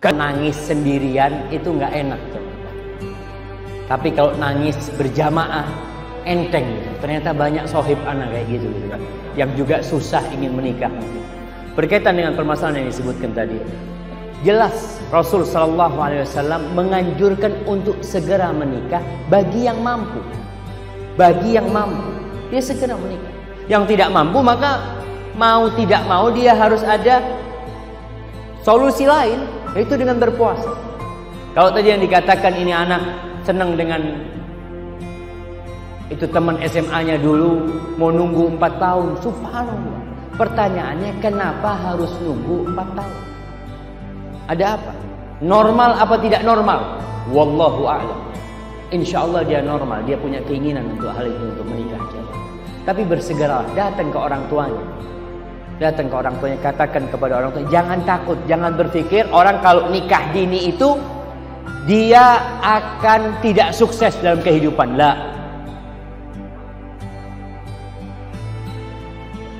Nangis sendirian itu nggak enak. Tapi kalau nangis berjamaah enteng. Ternyata banyak sohib anak kayak gitu kan, yang juga susah ingin menikah. Berkaitan dengan permasalahan yang disebutkan tadi, jelas Rasul Shallallahu Alaihi Wasallam menganjurkan untuk segera menikah bagi yang mampu. Bagi yang mampu, dia segera menikah. Yang tidak mampu, maka mau tidak mau dia harus ada solusi lain, yaitu dengan berpuasa. Kalau tadi yang dikatakan ini anak senang dengan itu teman SMA-nya dulu, mau nunggu 4 tahun. Subhanallah. Pertanyaannya, kenapa harus nunggu 4 tahun? Ada apa? Normal apa tidak normal? Wallahu a'lam. Insya Allah dia normal, dia punya keinginan untuk hal itu, untuk menikah. Tapi bersegeralah, datang ke orang tuanya. Datang ke orang tuanya, katakan kepada orang tuanya, jangan takut, jangan berpikir orang kalau nikah dini itu dia akan tidak sukses dalam kehidupan. Lah.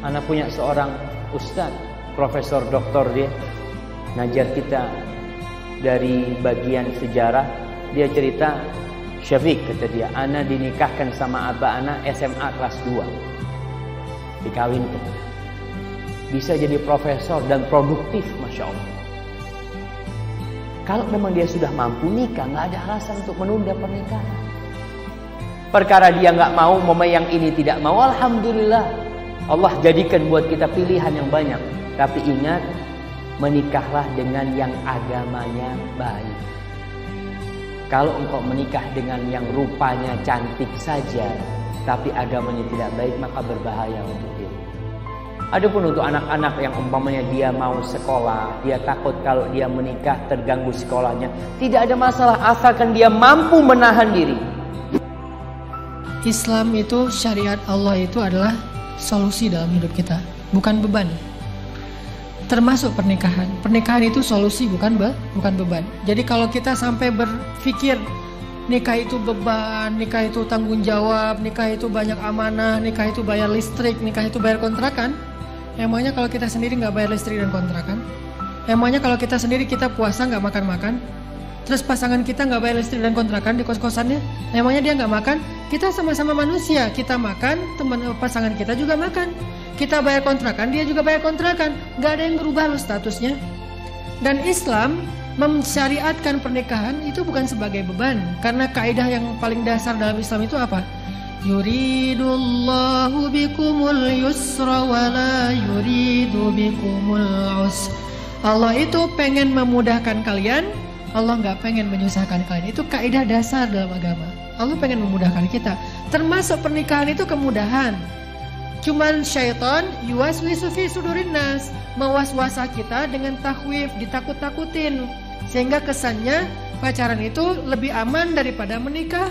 Anak punya seorang ustaz, profesor doktor, dia ngajar kita dari bagian sejarah. Dia cerita, Syafiq kata dia, ana dinikahkan sama abah ana SMA kelas 2. Dikawinkan. Bisa jadi profesor dan produktif, Masya Allah. Kalau memang dia sudah mampu nikah, nggak ada alasan untuk menunda pernikahan. Perkara dia nggak mau, yang ini tidak mau, alhamdulillah. Allah jadikan buat kita pilihan yang banyak. Tapi ingat, menikahlah dengan yang agamanya baik. Kalau engkau menikah dengan yang rupanya cantik saja, tapi agamanya tidak baik, maka berbahaya untuk dia. Adapun untuk anak-anak yang umpamanya dia mau sekolah, dia takut kalau dia menikah terganggu sekolahnya, tidak ada masalah asalkan dia mampu menahan diri. Islam itu, syariat Allah itu adalah solusi dalam hidup kita, bukan beban. Termasuk pernikahan. Pernikahan itu solusi, bukan beban. Jadi kalau kita sampai berpikir nikah itu beban, nikah itu tanggung jawab, nikah itu banyak amanah, nikah itu bayar listrik, nikah itu bayar kontrakan. Emangnya kalau kita sendiri nggak bayar listrik dan kontrakan? Emangnya kalau kita sendiri kita puasa nggak makan-makan? Terus pasangan kita nggak bayar listrik dan kontrakan di kos-kosannya? Emangnya dia nggak makan? Kita sama-sama manusia, kita makan, pasangan kita juga makan. Kita bayar kontrakan, dia juga bayar kontrakan. Nggak ada yang berubah loh statusnya. Dan Islam mensyariatkan pernikahan itu bukan sebagai beban. Karena kaidah yang paling dasar dalam Islam itu apa? Yuridullahu bikumul yusra wa la yuridu bikumul usra. Allah itu pengen memudahkan kalian, Allah nggak pengen menyusahkan kalian. Itu kaidah dasar dalam agama. Allah pengen memudahkan kita. Termasuk pernikahan itu kemudahan. Cuman syaitan yuwaswisu fi sudurin nas, mewaswasa kita dengan takhwif, ditakut-takutin, sehingga kesannya pacaran itu lebih aman daripada menikah.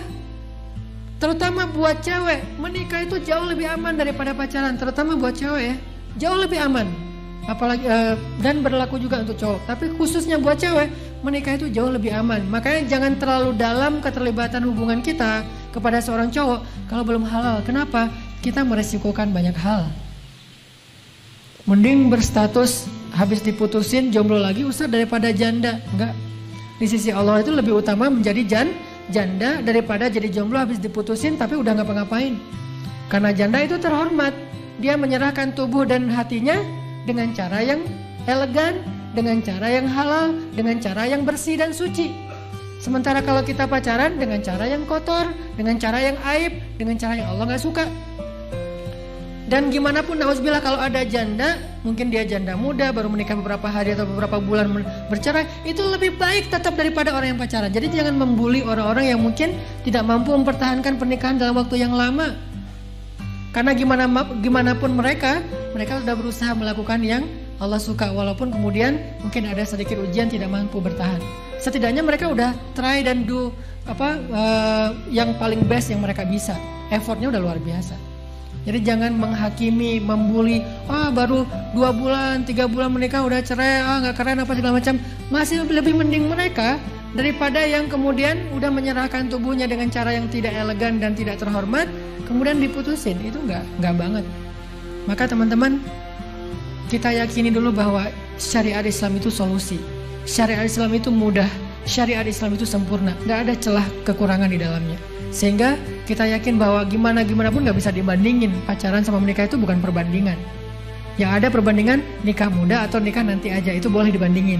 Terutama buat cewek, menikah itu jauh lebih aman daripada pacaran. Terutama buat cewek ya, jauh lebih aman. Apalagi dan berlaku juga untuk cowok. Tapi khususnya buat cewek, menikah itu jauh lebih aman. Makanya jangan terlalu dalam keterlibatan hubungan kita kepada seorang cowok kalau belum halal. Kenapa? Kita meresikokan banyak hal. Mending berstatus habis diputusin jomblo lagi Ustaz daripada janda. Enggak. Di sisi Allah itu lebih utama menjadi janda daripada jadi jomblo habis diputusin tapi udah ngapa-ngapain. Karena janda itu terhormat. Dia menyerahkan tubuh dan hatinya dengan cara yang elegan, dengan cara yang halal, dengan cara yang bersih dan suci. Sementara kalau kita pacaran dengan cara yang kotor, dengan cara yang aib, dengan cara yang Allah gak suka. Dan gimana pun nauzubillah kalau ada janda, mungkin dia janda muda baru menikah beberapa hari atau beberapa bulan bercerai, itu lebih baik tetap daripada orang yang pacaran. Jadi jangan membuli orang-orang yang mungkin tidak mampu mempertahankan pernikahan dalam waktu yang lama. Karena gimana pun mereka sudah berusaha melakukan yang Allah suka, walaupun kemudian mungkin ada sedikit ujian tidak mampu bertahan. Setidaknya mereka udah try dan do yang paling best yang mereka bisa. Effortnya udah luar biasa. Jadi jangan menghakimi, membuli, baru 2 bulan, 3 bulan menikah udah cerai, nggak keren apa segala macam. Masih lebih mending mereka daripada yang kemudian udah menyerahkan tubuhnya dengan cara yang tidak elegan dan tidak terhormat, kemudian diputusin. Itu nggak banget. Maka teman-teman, kita yakini dulu bahwa syariat Islam itu solusi. syariat Islam itu mudah, syariat Islam itu sempurna, nggak ada celah kekurangan di dalamnya. Sehingga kita yakin bahwa gimana pun nggak bisa dibandingin. Pacaran sama menikah itu bukan perbandingan. Yang ada perbandingan nikah muda atau nikah nanti aja, itu boleh dibandingin.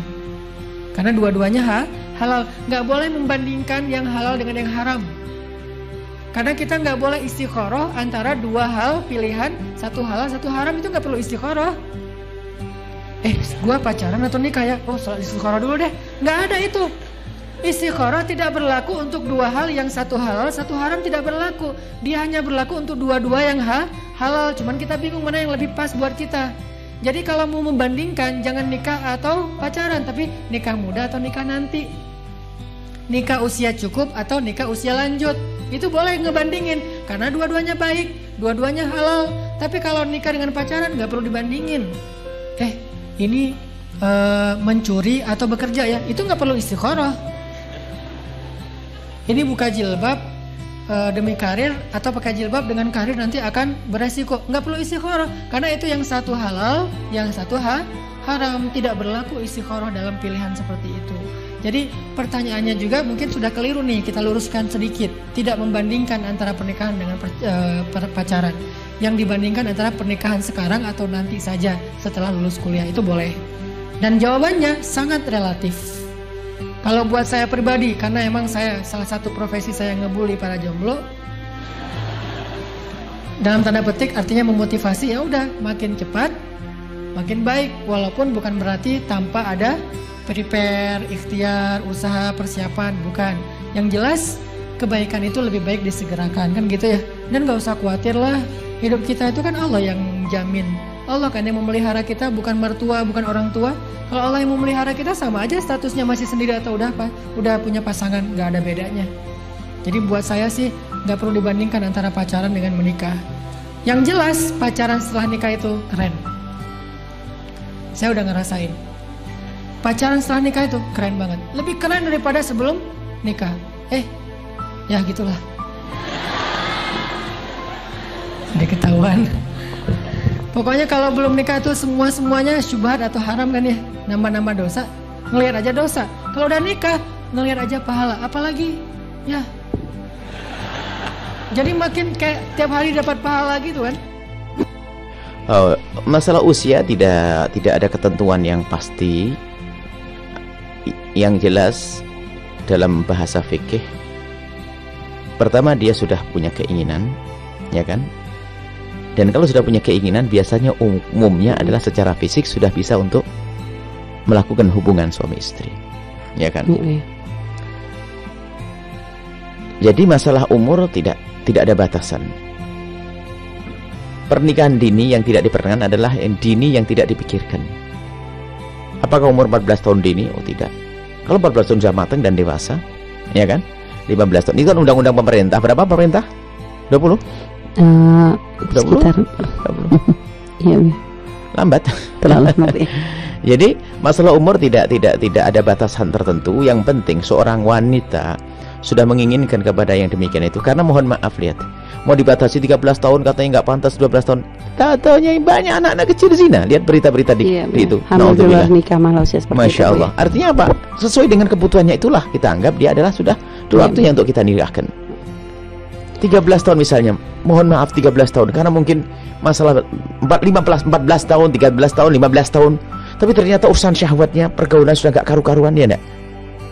Karena dua-duanya halal. Nggak boleh membandingkan yang halal dengan yang haram. Karena kita nggak boleh istikharah antara dua hal pilihan, satu halal satu haram, itu nggak perlu istikharah. Gua pacaran atau nikah ya? Oh, sholat istikharah dulu deh. Nggak ada itu. Istikharah tidak berlaku untuk dua hal, yang satu halal satu haram tidak berlaku. Dia hanya berlaku untuk dua-dua yang halal. Cuman kita bingung mana yang lebih pas buat kita. Jadi kalau mau membandingkan, jangan nikah atau pacaran, tapi nikah muda atau nikah nanti, nikah usia cukup atau nikah usia lanjut. Itu boleh ngebandingin, karena dua-duanya baik, dua-duanya halal. Tapi kalau nikah dengan pacaran nggak perlu dibandingin. Ini mencuri atau bekerja ya, itu nggak perlu istikharah. Ini buka jilbab demi karir, atau pakai jilbab dengan karir nanti akan beresiko. Nggak perlu istikharah, karena itu yang satu halal, yang satu haram. Tidak berlaku istikharah dalam pilihan seperti itu. Jadi pertanyaannya juga mungkin sudah keliru nih, kita luruskan sedikit. Tidak membandingkan antara pernikahan dengan pacaran. Yang dibandingkan antara pernikahan sekarang atau nanti saja setelah lulus kuliah, itu boleh. Dan jawabannya sangat relatif. Kalau buat saya pribadi, karena emang saya salah satu profesi saya ngebully para jomblo. Dalam tanda petik artinya memotivasi, ya udah makin cepat makin baik, walaupun bukan berarti tanpa ada prepare, ikhtiar, usaha, persiapan, bukan. Yang jelas kebaikan itu lebih baik disegerakan, kan gitu ya. Dan gak usah khawatir lah, hidup kita itu kan Allah yang jamin. Allah kan yang memelihara kita, bukan mertua, bukan orang tua. Kalau Allah yang memelihara kita, sama aja statusnya masih sendiri atau udah punya pasangan, gak ada bedanya. Jadi buat saya sih gak perlu dibandingkan antara pacaran dengan menikah. Yang jelas pacaran setelah nikah itu keren. Saya udah ngerasain. Pacaran setelah nikah itu keren banget, lebih keren daripada sebelum nikah. Ya gitulah. Udah ketahuan. Pokoknya kalau belum nikah itu semuanya syubhat atau haram kan ya. Nama-nama dosa, ngelihat aja dosa. Kalau udah nikah, ngelihat aja pahala. Apalagi ya. Jadi makin kayak tiap hari dapat pahala gitu kan. Masalah usia tidak ada ketentuan yang pasti. Yang jelas dalam bahasa fikih, pertama dia sudah punya keinginan, ya kan? Dan kalau sudah punya keinginan, biasanya umumnya adalah secara fisik sudah bisa untuk melakukan hubungan suami istri, ya kan? Jadi masalah umur tidak ada batasan. Pernikahan dini yang tidak diperkenankan adalah yang dini yang tidak dipikirkan. Apakah umur 14 tahun dini? Oh tidak. Kalau 14 tahun sudah matang dan dewasa, ya kan? 15 tahun. Itu kan undang-undang pemerintah. Berapa pemerintah? 20? Sekitar 20. Iya. Lambat. Terlalu lambat ya. Jadi masalah umur tidak ada batasan tertentu. Yang penting seorang wanita sudah menginginkan kepada yang demikian itu. Karena mohon maaf, lihat, mau dibatasi 13 tahun katanya nggak pantas, 12 tahun. Taunya banyak anak-anak kecil zina. Lihat berita-berita di itu. Hamil di luar nikah malah usia seperti Masya itu. Allah. Artinya apa? Sesuai dengan kebutuhannya itulah kita anggap dia adalah sudah waktunya untuk kita nikahkan. 13 tahun misalnya, mohon maaf 13 tahun, karena mungkin masalah 14 tahun, 13 tahun, 15 tahun, tapi ternyata urusan syahwatnya, pergaulan sudah gak karu-karuan, ya enggak?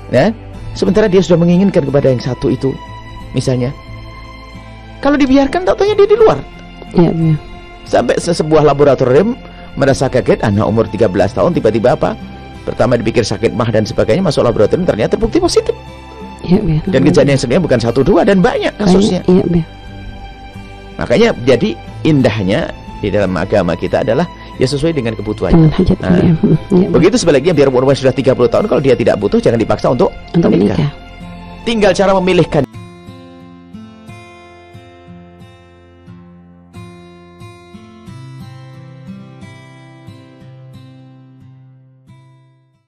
Ya? Sementara dia sudah menginginkan kepada yang satu itu, misalnya. Kalau dibiarkan, taunya dia di luar. Iya. Sampai sebuah laboratorium merasa kaget, anak umur 13 tahun tiba-tiba apa? Pertama dipikir sakit mah dan sebagainya, masuk laboratorium ternyata terbukti positif. Iya. Dan kejadian sebenarnya bukan 1, 2 dan banyak kasusnya. Iya. Makanya jadi indahnya di dalam agama kita adalah ya sesuai dengan kebutuhannya. Begitu sebaliknya, biar umurnya sudah 30 tahun, kalau dia tidak butuh jangan dipaksa untuk menikah. Tinggal cara memilihkan